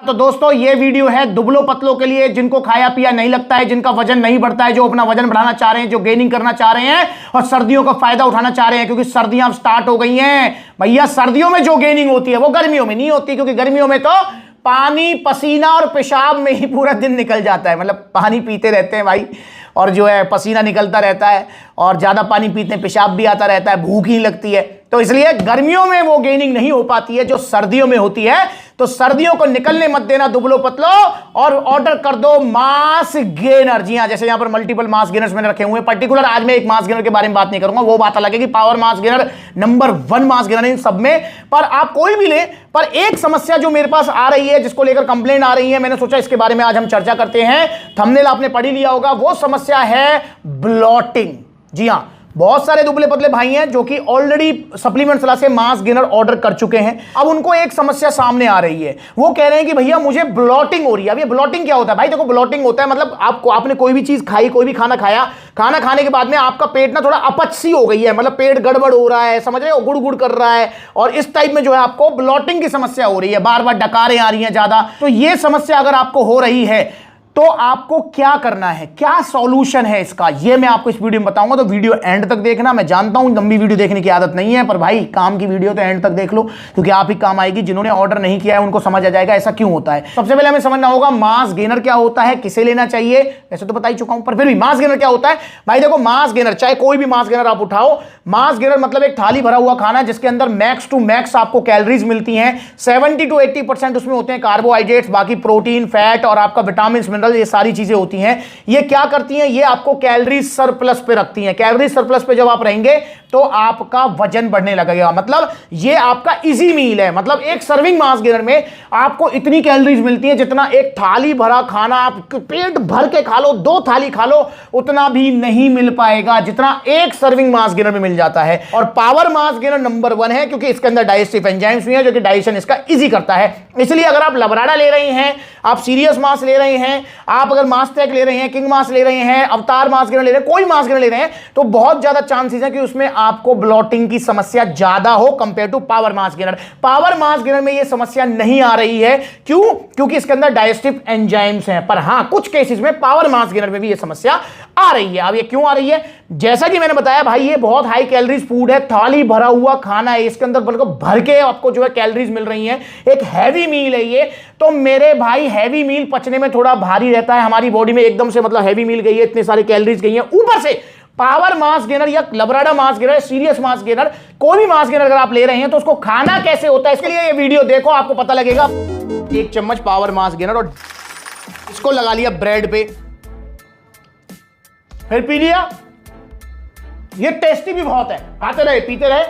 तो दोस्तों ये वीडियो है दुबलों पतलों के लिए, जिनको खाया पिया नहीं लगता है, जिनका वजन नहीं बढ़ता है, जो अपना वजन बढ़ाना चाह रहे हैं, जो गेनिंग करना चाह रहे हैं और सर्दियों का फायदा उठाना चाह रहे हैं, क्योंकि सर्दियां अब स्टार्ट हो गई हैं। भैया सर्दियों में जो गेनिंग होती है वो गर्मियों में नहीं होती, क्योंकि गर्मियों में तो पानी पसीना और पेशाब में ही पूरा दिन निकल जाता है। मतलब पानी पीते रहते हैं भाई, और जो है पसीना निकलता रहता है, और ज्यादा पानी पीते हैं पेशाब भी आता रहता है, भूख ही लगती है। तो इसलिए गर्मियों में वो गेनिंग नहीं हो पाती है जो सर्दियों में होती है। तो सर्दियों को निकलने मत देना दुबलो पतलो, और ऑर्डर कर दो मास गेनर। जी हां, जैसे यहां पर मल्टीपल मास गेनर्स मैंने रखे हुए हैं। पर्टिकुलर आज मैं एक मास गेनर के बारे में बात नहीं करूंगा, वो बात अलग है कि power mass gainer number 1 mass gainer इन सब में। पर आप कोई भी ले, पर एक समस्या जो मेरे पास आ रही है, जिसको लेकर कंप्लेंट आ रही है, मैंने सोचा इसके बारे में आज हम चर्चा करते हैं। थंबनेल आपने पढ़ ही लिया होगा, वो समस्या है ब्लॉटिंग। जी हां, बहुत सारे दुबले पतले भाई हैं जो कि ऑलरेडी सप्लीमेंट सलाह से मास गेनर ऑर्डर कर चुके हैं। अब उनको एक समस्या सामने आ रही है, वो कह रहे हैं कि भैया मुझे ब्लॉटिंग हो रही है। अब ये ब्लॉटिंग क्या होता है भाई? देखो, ब्लॉटिंग होता है मतलब आपने कोई भी चीज खाई, कोई भी खाना खाया, खाना खाने के बाद में आपका पेट ना थोड़ा अपच सी हो गई है, मतलब पेट गड़बड़ हो रहा है, समझ रहे हो, गुड़ गुड़ कर रहा है, और इस टाइप में जो है आपको ब्लॉटिंग की समस्या हो रही है, बार बार डकारें आ रही हैं ज्यादा। तो ये समस्या अगर आपको हो रही है तो आपको क्या करना है, क्या सॉल्यूशन है इसका, ये मैं आपको इस वीडियो में बताऊंगा। तो वीडियो एंड तक देखना। मैं जानता हूं लंबी वीडियो देखने की आदत नहीं है, पर भाई काम की वीडियो तो एंड तक देख लो, क्योंकि आप ही काम आएगी। जिन्होंने ऑर्डर नहीं किया है उनको समझ आ जाएगा ऐसा क्यों होता है। सबसे पहले हमें समझना होगा मास गेनर क्या होता है, किसे लेना चाहिए। ऐसे तो बता ही चुका हूं, पर फिर भी मास गेनर क्या होता है भाई? देखो, मास गेनर, चाहे कोई भी मास गेनर आप उठाओ, मास गेनर मतलब एक थाली भरा हुआ खाना जिसके अंदर मैक्स टू मैक्स आपको कैलोरीज मिलती हैं। 70 to 80% उसमें होते हैं कार्बोहाइड्रेट्स, बाकी प्रोटीन, फैट और आपका विटामिन, मिनरल, ये सारी चीजें होती हैं। ये क्या करती हैं? ये आपको कैलोरीज सरप्लस पे रखती हैं। कैलोरीज सरप्लस पे जब आप रहेंगे तो आपका वजन बढ़ने लगेगा। मतलब ये आपका इजी मील है। मतलब एक सर्विंग मास गेनर में आपको इतनी कैलोरीज मिलती है जितना एक थाली भरा खाना आप पेट भर के खा लो, 2 थाली खा लो, उतना भी नहीं मिल पाएगा जितना एक सर्विंग मास गेनर में मिल जाता है। और पावर मास गेनर नंबर 1 है, क्योंकि इसके अंदर डाइजेस्टिव एंजाइम्स भी हैं जो कि डाइजेशन इसका इजी करता है। इसलिए अगर आप लबराडा ले रहे हैं, आप सीरियस मास ले रहे हैं, आप अगर मास्टेक ले रहे हैं, किंग मास ले रहे हैं, अवतार मास गेनर ले रहे हैं, कोई मास गेनर ले रहे हैं, तो बहुत ज्यादा चांसेस है कि उसमें आपको ब्लॉटिंग की समस्या ज्यादा हो compare to power mass gainer. Power mass gainer में यह समस्या नहीं आ रही है। क्यों? क्योंकि इसके अंदर डाइजेस्टिव एंजाइम्स हैं। पर हां, कुछ केसेस में पावर मास गेनर में भी यह समस्या आ रही है। अब ये क्यों आ रही है? जैसा कि मैंने बताया भाई, ये बहुत हाई कैलोरीज फूड है, थाली भरा हुआ खाना है, इसके अंदर बिल्कुल भर के आपको जो है कैलोरीज मिल रही हैं, एक हैवी मील है ये। तो मेरे भाई, हैवी मील पचने में थोड़ा भारी रहता है हमारी बॉडी में, एकदम से मतलब हैवी मील गई है, इतनी सारी कैलोरीज गई हैं, ऊपर से पावर मास गेनर या लबराडा mass gainer, serious mass gainer, कोई भी मास गेनर अगर आप ले रहे हैं तो उसको खाना कैसे होता है, इसके लिए ये वीडियो देखो, आपको पता लगेगा। 1 चम्मच पावर मास गेनर और इसको लगा लिया ब्रेड पे, फिर पी लिया। ये टेस्टी भी बहुत है, खाते रहे पीते रहे।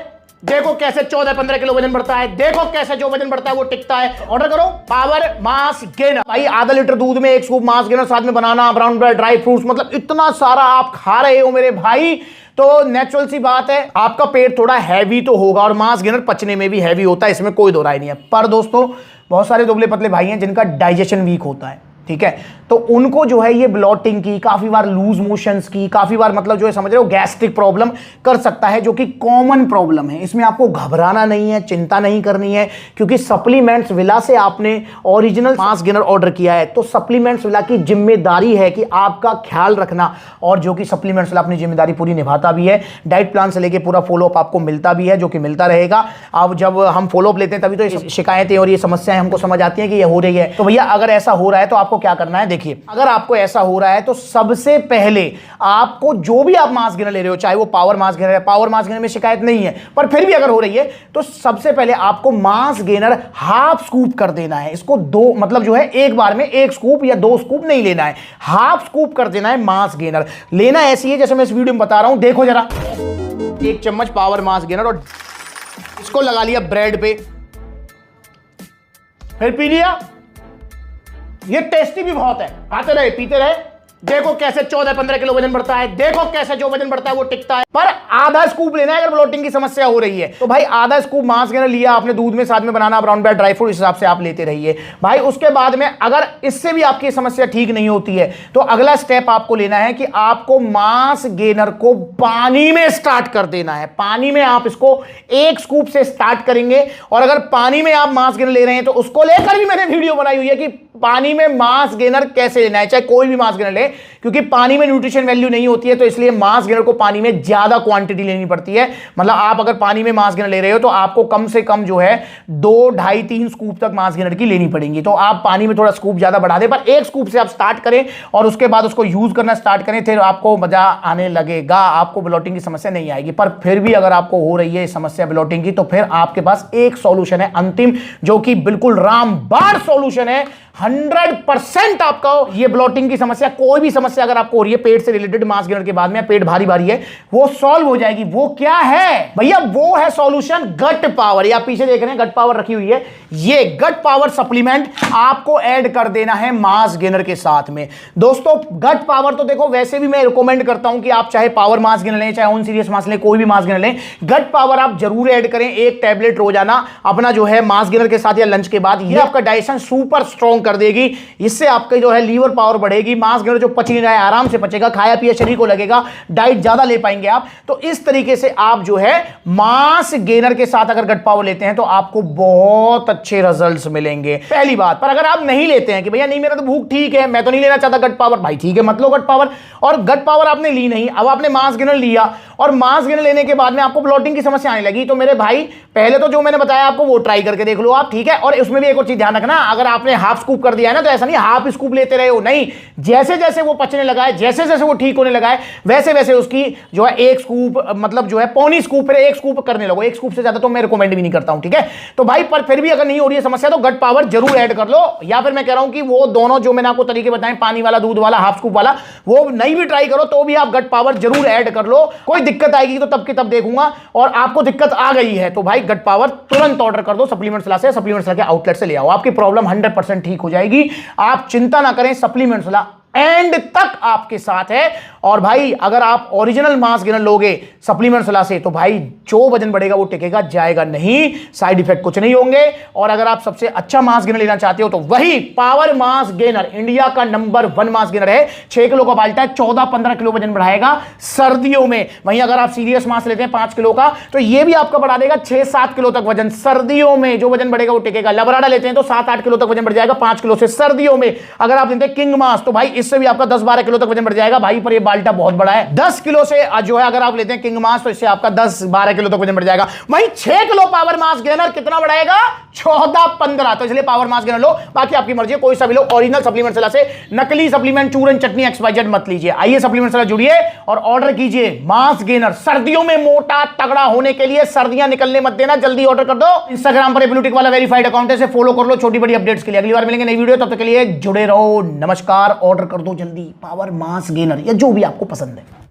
देखो कैसे 14-15 किलो वजन बढ़ता है, देखो कैसे जो वजन बढ़ता है वो टिकता है। ऑर्डर करो पावर मास गेनर। भाई आधा लीटर दूध में 1 स्कूप मास गेनर, साथ में बनाना, ब्राउन ब्रेड, ड्राई फ्रूट्स, मतलब इतना सारा आप खा रहे हो मेरे भाई। तो नेचुरल सी बात है, आपका पेट थोड़ा हैवी तो होगा, और मास गेनर पचने में भी हैवी होता है, इसमें कोई दो राय नहीं है। पर दोस्तों, बहुत सारे दुबले पतले भाई हैं जिनका डाइजेशन वीक होता है, ठीक है, तो उनको जो है ये ब्लॉटिंग की, काफी बार लूज मोशंस की, काफी बार मतलब जो है समझ रहे हो गैस्ट्रिक प्रॉब्लम कर सकता है, जो कि कॉमन प्रॉब्लम है। इसमें आपको घबराना नहीं है, चिंता नहीं करनी है, क्योंकि सप्लीमेंट्स विला से आपने ओरिजिनल मास गेनर ऑर्डर किया है, तो सप्लीमेंट्स विला की जिम्मेदारी है कि आपका ख्याल रखना, और जो कि सप्लीमेंट्स विला अपनी जिम्मेदारी पूरी निभाता भी है। डाइट प्लान से लेकर पूरा फॉलोअप आपको मिलता भी है, जो कि मिलता रहेगा। अब जब हम फॉलोअप लेते हैं तभी तो ये शिकायतें और ये समस्याएं हमको समझ आती हैं कि ये हो रही है। तो भैया अगर ऐसा हो रहा है तो आपको क्या करना है? देखिए, अगर आपको ऐसा हो रहा है तो सबसे पहले आपको, जो भी आप मास गेनर ले रहे हो, चाहे वो पावर मास गेनर है, पावर मास गेनर में शिकायत नहीं है, पर फिर भी अगर हो रही है तो सबसे पहले आपको मास गेनर हाफ स्कूप कर देना है। इसको 2 मतलब जो है एक बार में 1 स्कूप या 2 स्कूप नहीं लेना है, हाफ स्कूप कर देना है मास गेनर। लेना ऐसी है जैसे मैं इस वीडियो में बता रहा हूं, देखो जरा। 1 चम्मच पावर मास गेनर और इसको लगा लिया ब्रेड पे, फिर पी लिया। ये टेस्टी भी बहुत है, खाते रहे पीते रहे। देखो कैसे 14-15 किलो वजन बढ़ता है, देखो कैसे जो वजन बढ़ता है वो टिकता है। पर आधा स्कूप लेना है अगर ब्लोटिंग की समस्या हो रही है तो भाई आधा स्कूप मांस गेनर लिया आपने, दूध में साथ में बनाना ब्राउन ब्रेड ड्राई फ्रूट, इस हिसाब से आप लेते रहिए भाई। उसके बाद में अगर इससे भी आपकी समस्या ठीक नहीं होती है तो अगला स्टेप आपको लेना है कि आपको मांस गेनर को पानी में स्टार्ट कर देना है। पानी में आप इसको 1 स्कूप से स्टार्ट करेंगे और अगर पानी में आप मांस गेनर ले रहे हैं तो उसको लेकर भी मैंने वीडियो बनाई हुई है कि पानी में मांस गेनर कैसे लेना है, चाहे कोई भी मांस गेनर ले, क्योंकि पानी में न्यूट्रिशन वैल्यू नहीं होती है तो इसलिए मांस गेनर को पानी में ज्यादा क्वांटिटी लेनी पड़ती है। मतलब आप अगर पानी में मांस गेनर ले रहे हो तो आपको कम से कम जो है 2, 2.5, 3 स्कूप तक मांस गेनर की लेनी पड़ेगी। तो आप पानी में थोड़ा स्कूप ज्यादा बढ़ा दें, पर 1 स्कूप से आप स्टार्ट करें और उसके बाद उसको यूज करना स्टार्ट करें, फिर आपको मजा आने लगेगा, आपको ब्लोटिंग की समस्या नहीं आएगी। पर फिर भी अगर आपको हो रही है समस्या ब्लोटिंग की तो फिर आपके पास एक सॉल्यूशन है अंतिम, जो कि बिल्कुल रामबाण सॉल्यूशन है। 100% आपका ये ब्लोटिंग की समस्या, कोई भी समस्या अगर आपको हो रही है पेट से रिलेटेड मांस गेनर के बाद में, पेट भारी भारी है, वो सॉल्व हो जाएगी। वो क्या है भैया? वो है सॉल्यूशन गट पावर। या पीछे देख रहे हैं गट पावर रखी हुई है, ये गट पावर सप्लीमेंट आपको ऐड कर देना है मांस गेनर के साथ में। दोस्तों गट पावर तो देखो वैसे भी मैं रिकमेंड करता हूं कि आप चाहे पावर मांस गेनर लें, चाहे ऑन सीरियस मांस लें, कोई भी मांस गेनर लें, गट पावर आप जरूर ऐड करें। 1 टैबलेट रोजाना अपना जो है मांस गेनर के साथ या लंच के बाद, ये आपका डाइजेशन सुपर स्ट्रॉन्ग कर देगी। इससे आपके जो है लीवर पावर बढ़ेगी, मांस गेनर जो पच नहीं रहा है आराम से पचेगा, खाया पिया शरीर को लगेगा, डाइट ज्यादा ले पाएंगे आप। तो इस तरीके से आप जो है मांस गेनर के साथ अगर गट पावर लेते हैं तो आपको बहुत अच्छे रिजल्ट्स मिलेंगे, पहली बात। पर अगर आप नहीं लेते हैं कि भैया नहीं मेरा तो भूख ठीक है, मैं तो नहीं लेना चाहता गट पावर, भाई ठीक है मत लो गट पावर। और गट पावर आपने ली नहीं, अब आपने मांस गेनर लिया और मांस गेनर लेने के बाद में आपको ब्लोटिंग की समस्या आने लगी, तो मेरे भाई पहले तो जो मैंने बताया आपको वो ट्राई करके देख लो आप, ठीक है। और उसमें भी एक और चीज ध्यान रखना, अगर आपने हाफ स्कूप कर दिया है ना तो ऐसा नहीं हाफ स्कूप लेते रहे हो, नहीं, जैसे जैसे वो पचने लगा है, जैसे जैसे वो ठीक होने लगा है, वैसे वैसे उसकी जो है 1 स्कूप मतलब जो है पौनी स्कूप, फिर 1 स्कूप करने लगो। 1 स्कूप से ज्यादा तो मैं रिकमेंड भी नहीं करता हूं, ठीक है। तो भाई पर फिर भी अगर नहीं हो रही है समस्या तो गट पावर जरूर ऐड कर लो, या फिर मैं कह रहा हूं कि वो दोनों जो मैंने आपको तरीके बताए, पानी वाला, दूध वाला, हाफ स्कूप वाला, वो नहीं भी ट्राई करो तो भी आप गट पावर जरूर ऐड कर लो। कोई दिक्कत आएगी तो तब की तब देखूंगा, और आपको दिक्कत आ गई है तो भाई गट पावर तुरंत ऑर्डर कर दो सप्लीमेंट्स ला से, सप्लीमेंट्स ला के आउटलेट से ले आओ, आपकी प्रॉब्लम 100% ठीक हो जाएगी। आप चिंता ना करें, सप्लीमेंट्स ला एंड तक आपके साथ है। और भाई अगर आप ओरिजिनल मांस गेनर लोगे सप्लीमेंट सलाह से तो भाई जो वजन बढ़ेगा वो टिकेगा, जाएगा नहीं, साइड इफेक्ट कुछ नहीं होंगे। और अगर आप सबसे अच्छा मांस गेनर लेना चाहते हो तो वही पावर मांस गेनर, इंडिया का नंबर 1 मांस गेनर है। 6 किलो का बाल्टा है, 14-15 किलो वजन बढ़ाएगा सर्दियों में। वहीं अगर आप सीरियस मांस लेते हैं 5 किलो का तो ये भी आपका बढ़ा देगा 6-7 किलो तक वजन सर्दियों में, जो वजन बढ़ेगा वो टिकेगा। लबराडा लेते हैं तो 7-8 किलो तक वजन बढ़ जाएगा 5 किलो से सर्दियों में। अगर आप लेते हैं किंग मांस तो भाई इससे भी आपका 10-12 किलो तक वजन बढ़ जाएगा भाई, पर ये बाल्टा बहुत बड़ा है। 10 किलो से जो है अगर आप लेते हैं किंग मांस तो इससे आपका 10-12 किलो तक वजन बढ़ जाएगा। वहीं 6 किलो पावर मांस गेनर कितना बढ़ाएगा? 14-15। तो इसलिए पावर मांस गेनर लो, बाकी आपकी मर्जी है, कोई सा भी लो। ओरिजिनल सप्लीमेंट सलाह से, नकली सप्लीमेंट चूरन चटनी XYZ मत लीजिए। आइए सप्लीमेंट सलाह जुड़िए और ऑर्डर कीजिए मांस गेनर। सर्दियों में मोटा तगड़ा होने के लिए, सर्दियां निकलने मत देना, जल्दी ऑर्डर कर दो। इंस्टाग्राम पर ब्लूटिक वाला वेरीफाइड अकाउंट है, फॉलो कर लो छोटी बड़ी अपडेट्स के लिए। अगली बार मिलेंगे नई वीडियो, तब तक के लिए जुड़े रहो। नमस्कार, ऑर्डर कर दो जल्दी पावर मांस गेनर या जो भी आपको पसंद है।